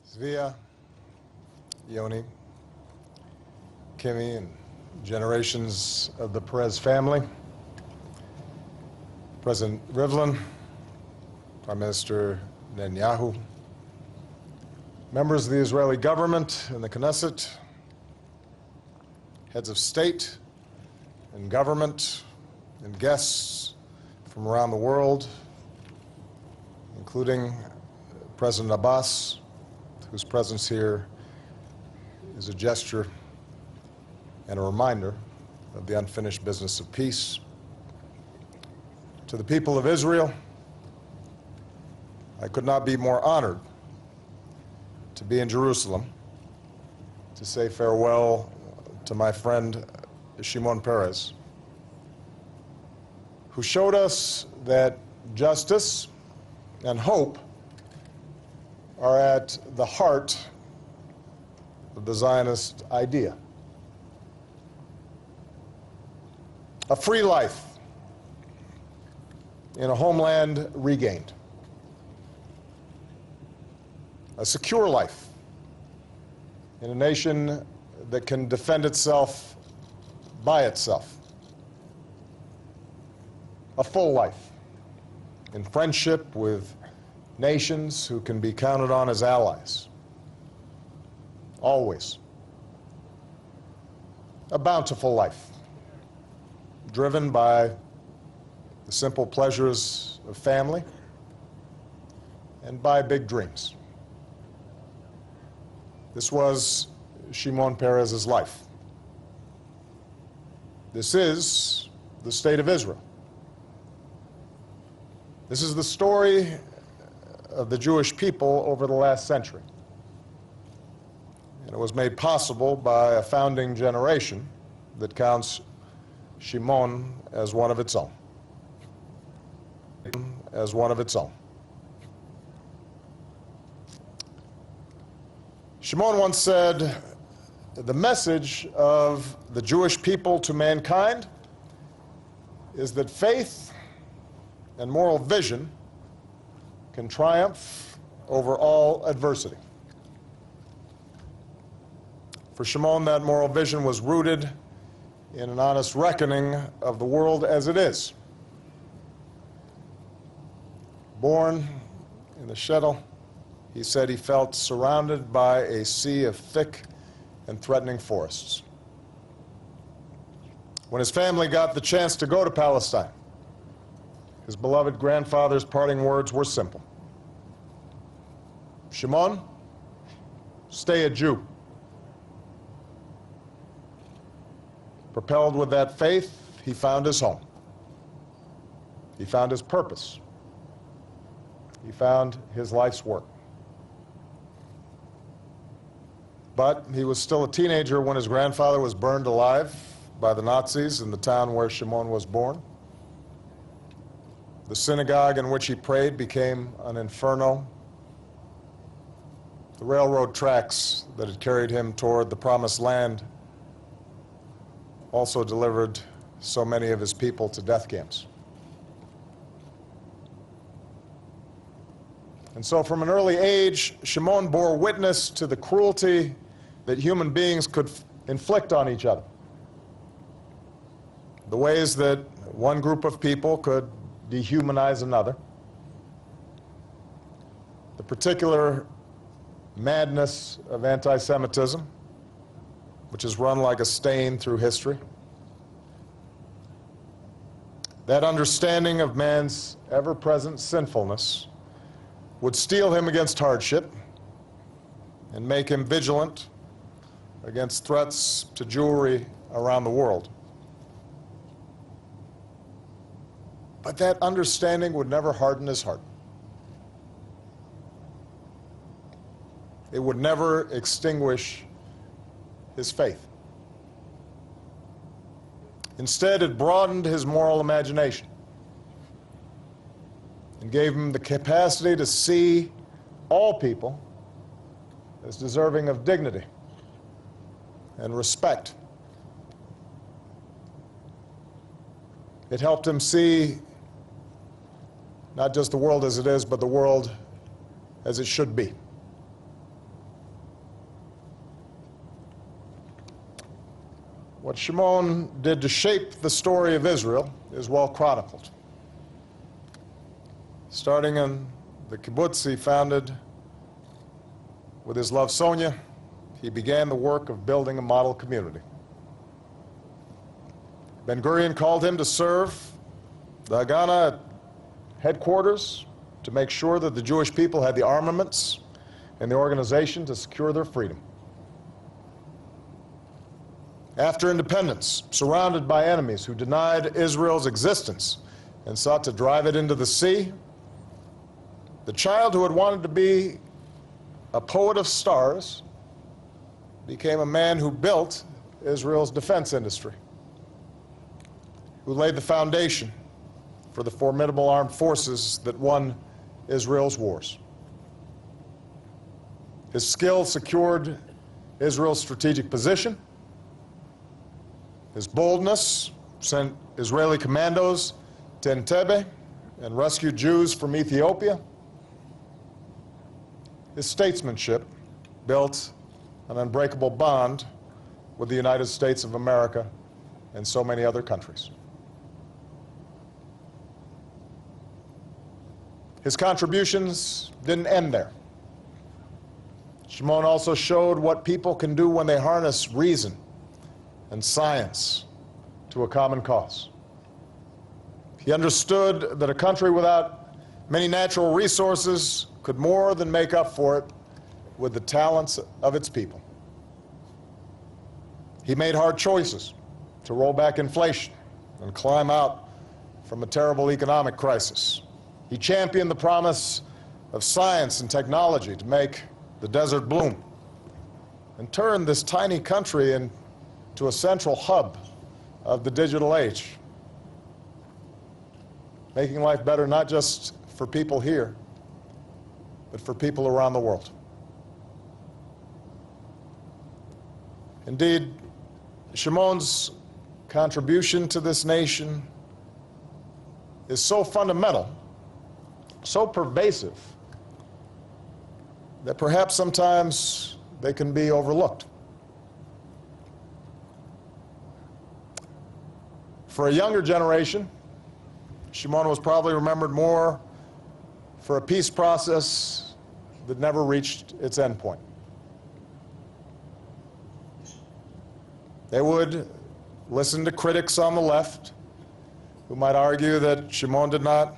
Svea, Yoni, Kimi, and generations of the Peres family, President Rivlin, Prime Minister Netanyahu, members of the Israeli government and the Knesset, heads of state and government, and guests from around the world, including President Abbas, whose presence here is a gesture and a reminder of the unfinished business of peace. To the people of Israel, I could not be more honored to be in Jerusalem to say farewell to my friend Shimon Peres, who showed us that justice and hope are at the heart of the Zionist idea. A free life in a homeland regained. A secure life in a nation that can defend itself by itself. A full life in friendship with nations who can be counted on as allies. Always. A bountiful life, driven by the simple pleasures of family and by big dreams. This was Shimon Peres' life. This is the state of Israel. This is the story of the Jewish people over the last century. And it was made possible by a founding generation that counts Shimon as one of its own. As one of its own. Shimon once said, "The message of the Jewish people to mankind is that faith and moral vision can triumph over all adversity." For Shimon, that moral vision was rooted in an honest reckoning of the world as it is. Born in the shtetl, he said he felt surrounded by a sea of thick and threatening forests. When his family got the chance to go to Palestine, his beloved grandfather's parting words were simple. "Shimon, stay a Jew." Propelled with that faith, he found his home. He found his purpose. He found his life's work. But he was still a teenager when his grandfather was burned alive by the Nazis in the town where Shimon was born. The synagogue in which he prayed became an inferno. The railroad tracks that had carried him toward the promised land also delivered so many of his people to death camps. And so from an early age, Shimon bore witness to the cruelty that human beings could inflict on each other. The ways that one group of people could dehumanize another. The particular madness of anti-Semitism, which has run like a stain through history. That understanding of man's ever-present sinfulness would steel him against hardship and make him vigilant against threats to Jewry around the world. But that understanding would never harden his heart. It would never extinguish his faith. Instead, it broadened his moral imagination and gave him the capacity to see all people as deserving of dignity and respect. It helped him see not just the world as it is, but the world as it should be. What Shimon did to shape the story of Israel is well chronicled. Starting in the kibbutz he founded with his love Sonia, he began the work of building a model community. Ben-Gurion called him to serve the Haganah at headquarters to make sure that the Jewish people had the armaments and the organization to secure their freedom. After independence, surrounded by enemies who denied Israel's existence and sought to drive it into the sea, the child who had wanted to be a poet of stars became a man who built Israel's defense industry, who laid the foundation for the formidable armed forces that won Israel's wars. His skill secured Israel's strategic position. His boldness sent Israeli commandos to Entebbe and rescued Jews from Ethiopia. His statesmanship built an unbreakable bond with the United States of America and so many other countries. His contributions didn't end there. Shimon also showed what people can do when they harness reason and science to a common cause. He understood that a country without many natural resources could more than make up for it with the talents of its people. He made hard choices to roll back inflation and climb out from a terrible economic crisis. He championed the promise of science and technology to make the desert bloom and turn this tiny country into a central hub of the digital age, making life better not just for people here, but for people around the world. Indeed, Shimon's contribution to this nation is so fundamental, so pervasive, that perhaps sometimes they can be overlooked. For a younger generation, Shimon was probably remembered more for a peace process that never reached its endpoint. They would listen to critics on the left who might argue that Shimon did not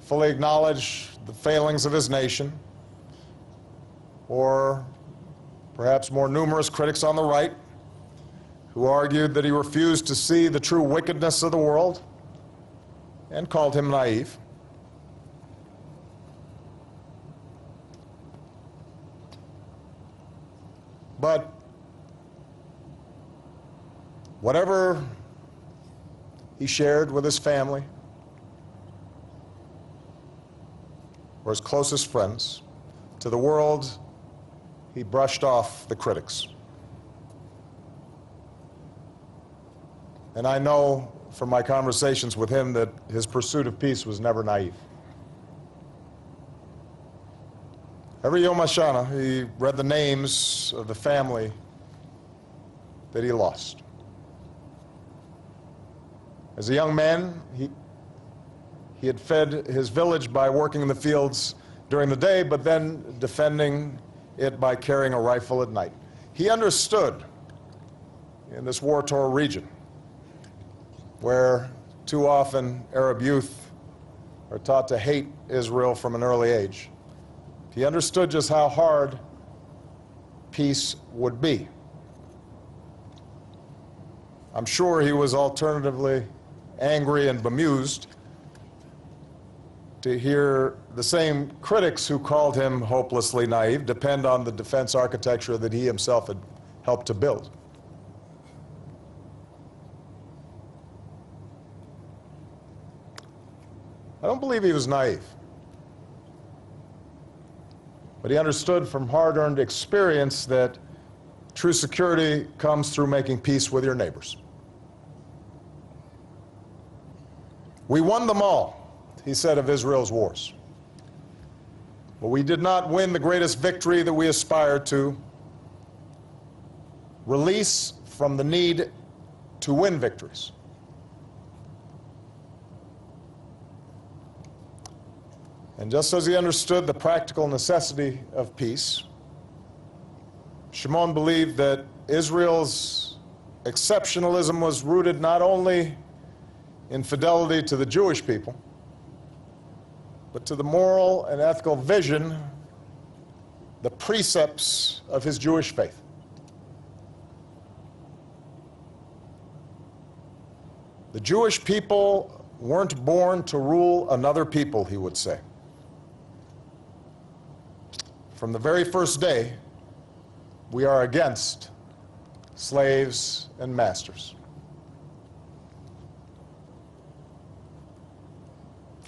fully acknowledge the failings of his nation, or perhaps more numerous critics on the right who argued that he refused to see the true wickedness of the world and called him naive. But whatever he shared with his family or his closest friends, to the world, he brushed off the critics. And I know from my conversations with him that his pursuit of peace was never naive. Every Yom HaShana, he read the names of the family that he lost. As a young man, he had fed his village by working in the fields during the day, but then defending it by carrying a rifle at night. He understood in this war-torn region, where too often Arab youth are taught to hate Israel from an early age. He understood just how hard peace would be. I'm sure he was alternatively angry and bemused to hear the same critics who called him hopelessly naive depend on the defense architecture that he himself had helped to build. I don't believe he was naive, but he understood from hard-earned experience that true security comes through making peace with your neighbors. We won them all, he said of Israel's wars. But we did not win the greatest victory that we aspired to: release from the need to win victories. And just as he understood the practical necessity of peace, Shimon believed that Israel's exceptionalism was rooted not only in fidelity to the Jewish people, but to the moral and ethical vision, the precepts of his Jewish faith. The Jewish people weren't born to rule another people, he would say. From the very first day, we are against slaves and masters.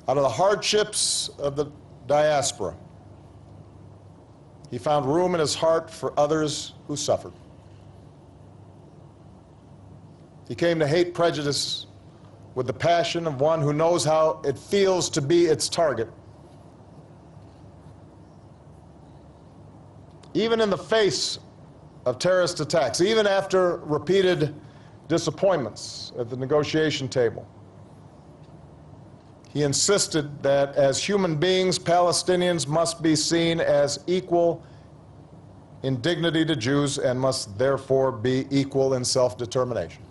Out of the hardships of the diaspora, he found room in his heart for others who suffered. He came to hate prejudice with the passion of one who knows how it feels to be its target. Even in the face of terrorist attacks, even after repeated disappointments at the negotiation table, he insisted that as human beings, Palestinians must be seen as equal in dignity to Jews and must therefore be equal in self-determination.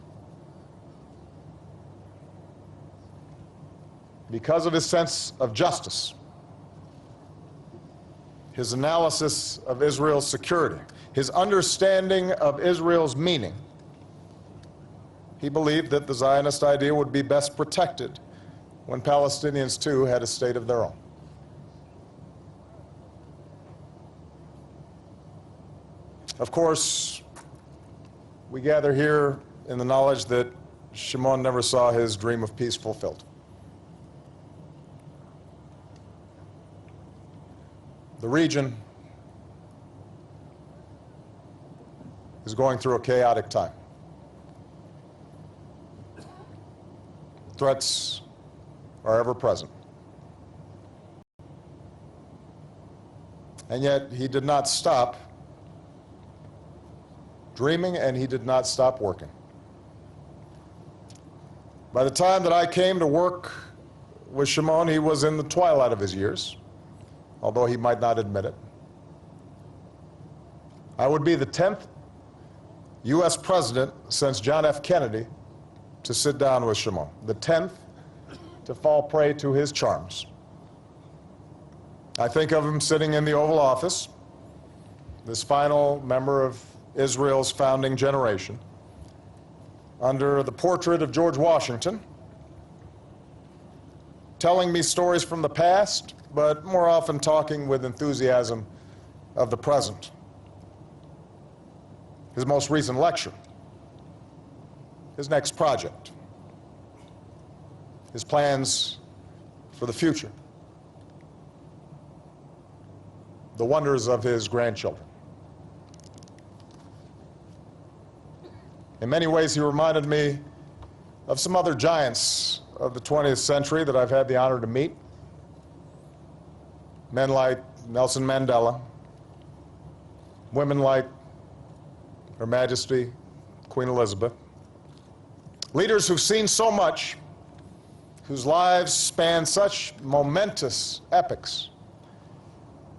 Because of his sense of justice, his analysis of Israel's security, his understanding of Israel's meaning, he believed that the Zionist idea would be best protected when Palestinians too had a state of their own. Of course, we gather here in the knowledge that Shimon never saw his dream of peace fulfilled. The region is going through a chaotic time. Threats are ever present. And yet he did not stop dreaming, and he did not stop working. By the time that I came to work with Shimon, he was in the twilight of his years, although he might not admit it. I would be the 10th U.S. president since John F. Kennedy to sit down with Shimon, the 10th to fall prey to his charms. I think of him sitting in the Oval Office, this final member of Israel's founding generation, under the portrait of George Washington, telling me stories from the past, but more often talking with enthusiasm of the present. His most recent lecture, his next project, his plans for the future, the wonders of his grandchildren. In many ways, he reminded me of some other giants of the 20th century that I've had the honor to meet. Men like Nelson Mandela, women like Her Majesty Queen Elizabeth, leaders who've seen so much, whose lives span such momentous epics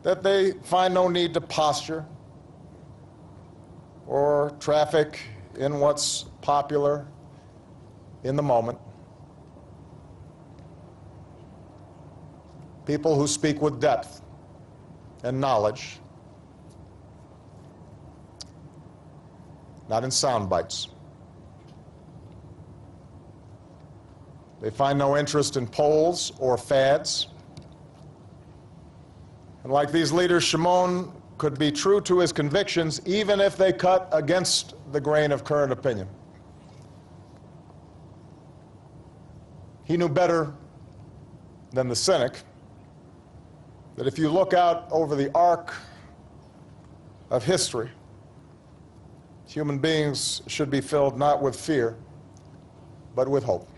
that they find no need to posture or traffic in what's popular in the moment. People who speak with depth and knowledge, not in sound bites. They find no interest in polls or fads. And like these leaders, Shimon could be true to his convictions even if they cut against the grain of current opinion. He knew better than the cynic that if you look out over the arc of history, human beings should be filled not with fear, but with hope.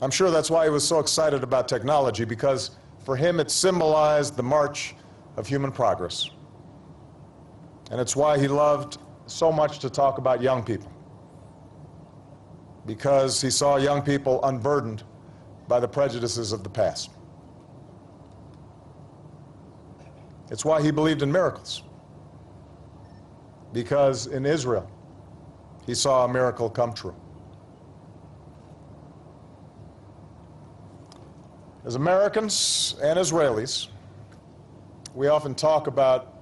I'm sure that's why he was so excited about technology, because for him it symbolized the march of human progress. And it's why he loved so much to talk about young people, because he saw young people unburdened by the prejudices of the past. It's why he believed in miracles, because in Israel he saw a miracle come true. As Americans and Israelis, we often talk about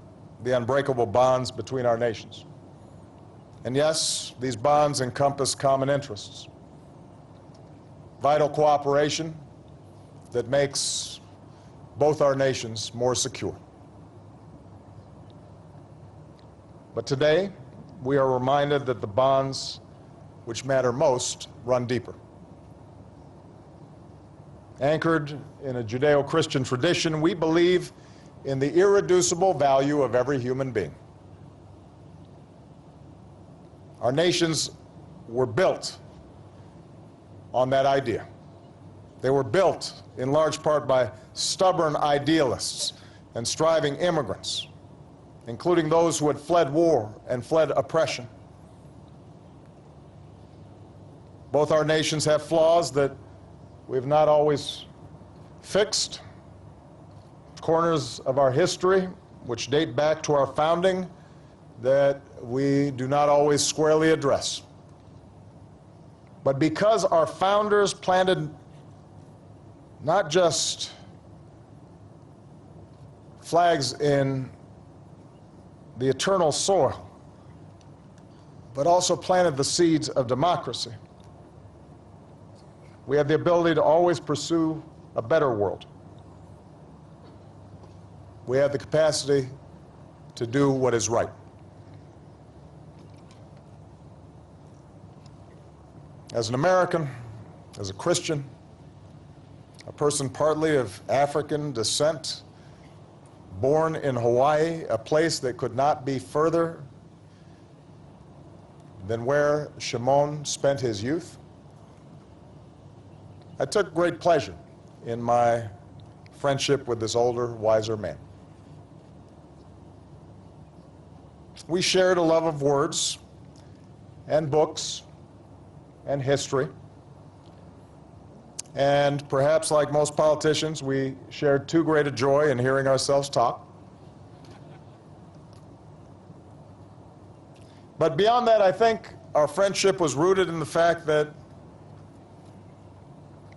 the unbreakable bonds between our nations. And yes, these bonds encompass common interests, vital cooperation that makes both our nations more secure. But today, we are reminded that the bonds which matter most run deeper. Anchored in a Judeo-Christian tradition, we believe in the irreducible value of every human being. Our nations were built on that idea. They were built in large part by stubborn idealists and striving immigrants, including those who had fled war and fled oppression. Both our nations have flaws that we've not always fixed, corners of our history which date back to our founding that we do not always squarely address. But because our founders planted not just flags in the eternal soil, but also planted the seeds of democracy, we have the ability to always pursue a better world. We have the capacity to do what is right. As an American, as a Christian, a person partly of African descent, born in Hawaii, a place that could not be further than where Shimon spent his youth, I took great pleasure in my friendship with this older, wiser man. We shared a love of words and books and history. And perhaps like most politicians, we shared too great a joy in hearing ourselves talk. But beyond that, I think our friendship was rooted in the fact that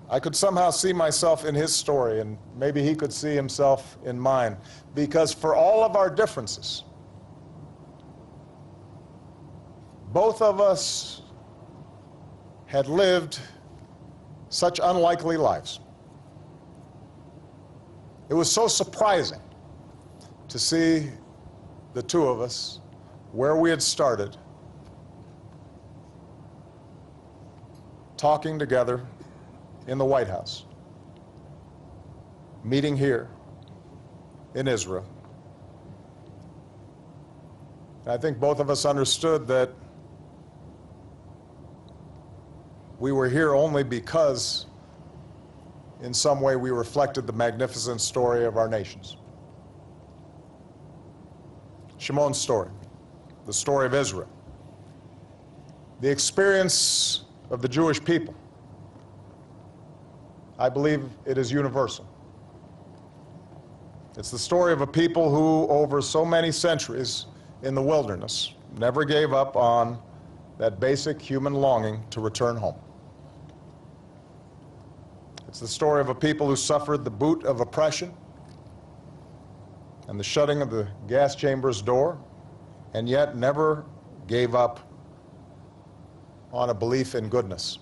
I could somehow see myself in his story, and maybe he could see himself in mine. Because for all of our differences, both of us had lived such unlikely lives. It was so surprising to see the two of us where we had started, talking together in the White House, meeting here in Israel. And I think both of us understood that we were here only because in some way we reflected the magnificent story of our nations. Shimon's story, the story of Israel, the experience of the Jewish people. I believe it is universal. It's the story of a people who, over so many centuries in the wilderness, never gave up on that basic human longing to return home. It's the story of a people who suffered the boot of oppression and the shutting of the gas chamber's door, and yet never gave up on a belief in goodness.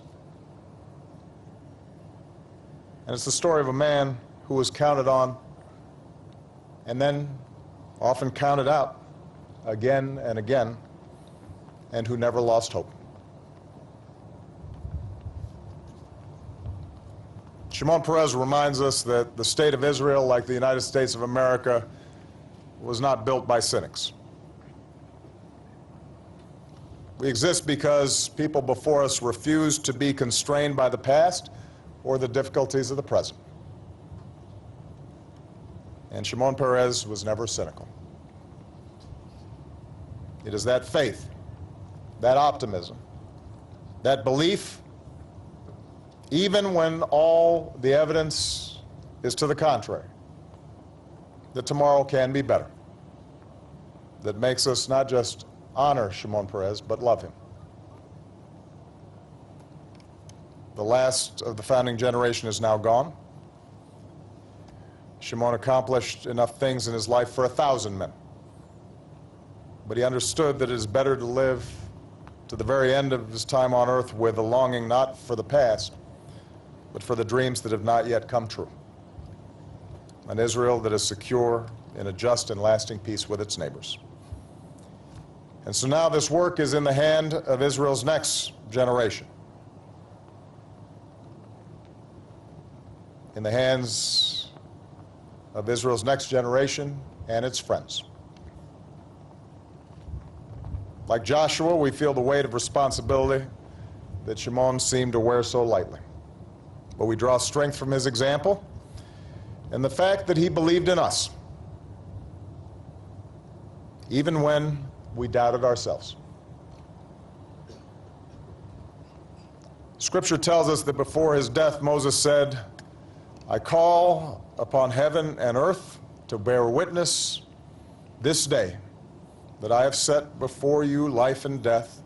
And it's the story of a man who was counted on and then often counted out again and again, and who never lost hope. Shimon Peres reminds us that the state of Israel, like the United States of America, was not built by cynics. We exist because people before us refused to be constrained by the past or the difficulties of the present. And Shimon Peres was never cynical. It is that faith that optimism, that belief, even when all the evidence is to the contrary, that tomorrow can be better, that makes us not just honor Shimon Peres, but love him. The last of the founding generation is now gone. Shimon accomplished enough things in his life for 1,000 men. But he understood that it is better to live to the very end of his time on earth with a longing not for the past, but for the dreams that have not yet come true. An Israel that is secure in a just and lasting peace with its neighbors. And so now this work is in the hand of Israel's next generation, in the hands of Israel's next generation and its friends. Like Joshua, we feel the weight of responsibility that Shimon seemed to wear so lightly. But we draw strength from his example and the fact that he believed in us, even when we doubted ourselves. Scripture tells us that before his death, Moses said, "I call upon heaven and earth to bear witness this day that I have set before you life and death,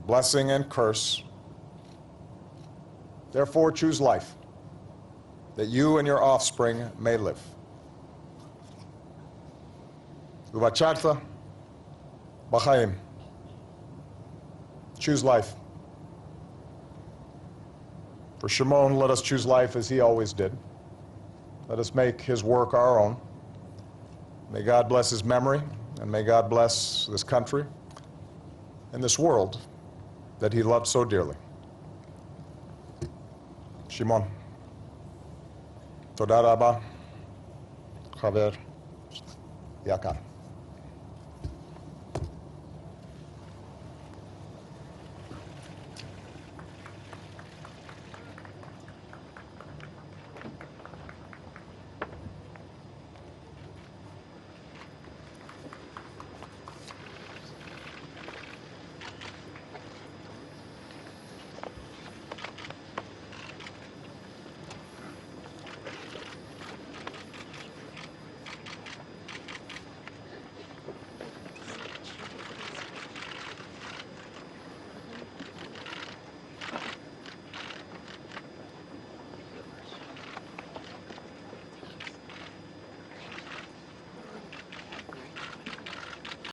blessing and curse. Therefore choose life, that you and your offspring may live." Ubacharta b'chaim. Choose life. For Shimon, let us choose life as he always did. Let us make his work our own. May God bless his memory, and may God bless this country and this world that he loved so dearly. Shimon. Toda rabba, chaver yakar.